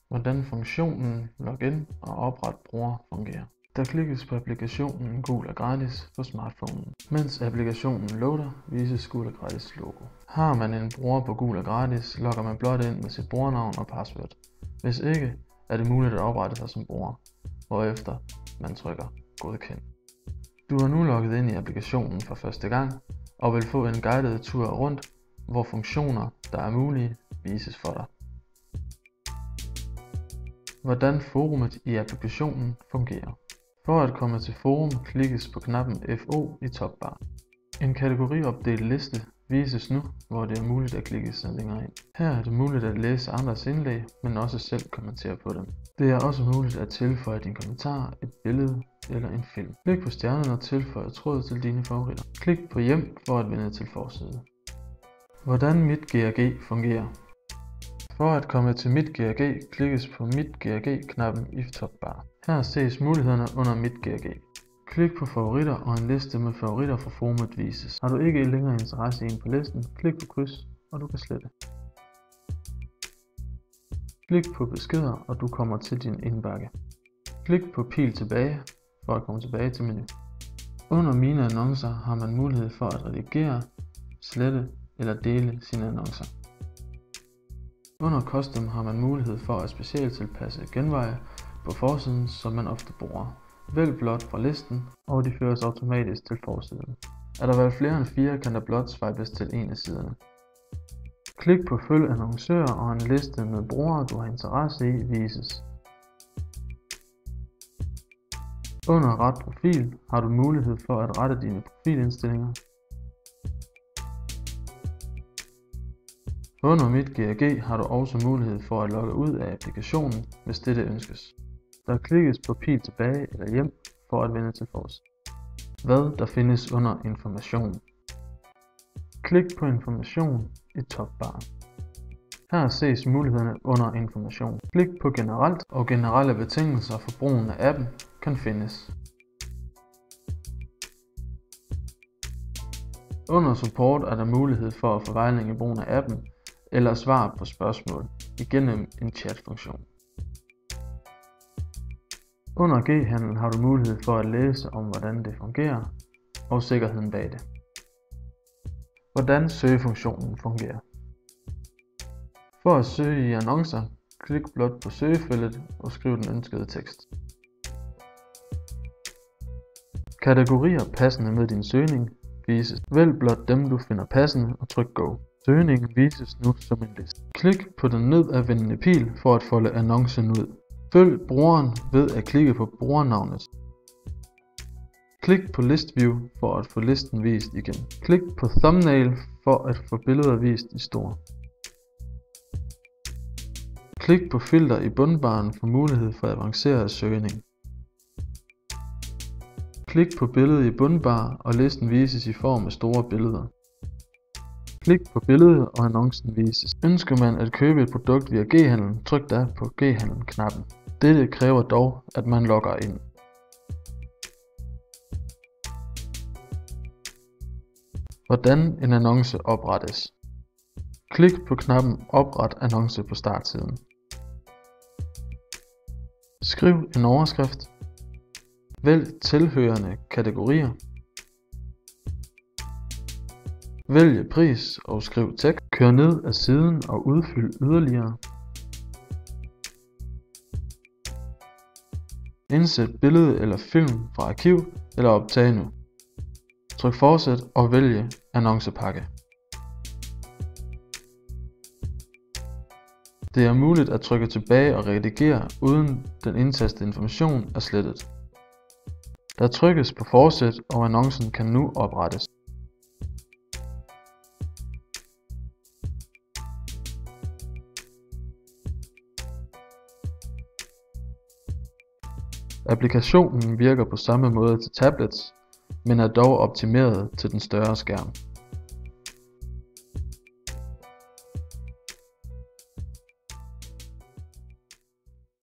Hvordan funktionen Login og Opret bruger fungerer. Der klikkes på applikationen Gul er gratis på smartphonen. Mens applikationen loader, vises Gul er gratis logo. Har man en bruger på Gul er gratis, logger man blot ind med sit brugernavn og password. Hvis ikke, er det muligt at oprette sig som bruger, hvorefter man trykker godkend. Du er nu logget ind i applikationen for første gang og vil få en guided tur rundt, hvor funktioner, der er mulige, vises for dig. Hvordan forumet i applikationen fungerer. For at komme til forum klikkes på knappen FO i topbar. En kategoriopdelt liste vises nu, hvor det er muligt at klikke sig længere ind. Her er det muligt at læse andres indlæg, men også selv kommentere på dem. Det er også muligt at tilføje din kommentar, et billede eller en film. Klik på stjernen og tilføj tråd til dine favoritter. Klik på hjem for at vende til forside. Hvordan MitGRG fungerer. For at komme til MitGRG klikkes på MitGRG-knappen i topbar. Her ses mulighederne under MitGRG. Klik på favoritter og en liste med favoritter fra forumet vises. Har du ikke længere interesse i en på listen, klik på kryds og du kan slette. Klik på beskeder og du kommer til din indbakke. Klik på pil tilbage for at komme tilbage til menu. Under mine annoncer har man mulighed for at redigere, slette eller dele sine annoncer. Under Custom har man mulighed for at specialtilpasse genveje på forsiden, som man ofte bruger. Vælg blot fra listen, og de føres automatisk til forsiden. Er der valgt flere end 4, kan der blot swipes til en af siderne. Klik på Følg annoncører og en liste med brugere, du har interesse i, vises. Under Ret profil har du mulighed for at rette dine profilindstillinger. Under MitGRG har du også mulighed for at logge ud af applikationen, hvis dette ønskes. Der klikkes på pil tilbage eller hjem for at vende til forsiden. Hvad der findes under information. Klik på information i topbar. Her ses mulighederne under information. Klik på generelt, og generelle betingelser for brugen af appen kan findes. Under support er der mulighed for at få vejledning i brugen af appen eller svar på spørgsmål igennem en chatfunktion. Under G-handel har du mulighed for at læse om hvordan det fungerer og sikkerheden bag det. Hvordan søgefunktionen fungerer. For at søge i annoncer, klik blot på søgefeltet og skriv den ønskede tekst. Kategorier passende med din søgning vises. Vælg blot dem du finder passende og tryk Go. Søgningen vises nu som en liste. Klik på den nedadvendende pil for at folde annoncen ud. Følg brugeren ved at klikke på brugernavnet. Klik på List View for at få listen vist igen. Klik på Thumbnail for at få billeder vist i stor. Klik på Filter i bundbaren for mulighed for avanceret søgning. Klik på billedet i bundbar og listen vises i form af store billeder. Klik på billedet og annoncen vises. Ønsker man at købe et produkt via G-handlen, tryk da på G-handlen-knappen. Dette kræver dog, at man logger ind. Hvordan en annonce oprettes. Klik på knappen Opret annonce på startsiden. Skriv en overskrift. Vælg tilhørende kategorier. Vælg pris og skriv tekst. Kør ned ad siden og udfyld yderligere. Indsæt billede eller film fra arkiv eller optag nu. Tryk fortsæt og vælg annoncepakke. Det er muligt at trykke tilbage og redigere uden den indtastede information er slettet. Der trykkes på fortsæt og annoncen kan nu oprettes. Applikationen virker på samme måde til tablets, men er dog optimeret til den større skærm.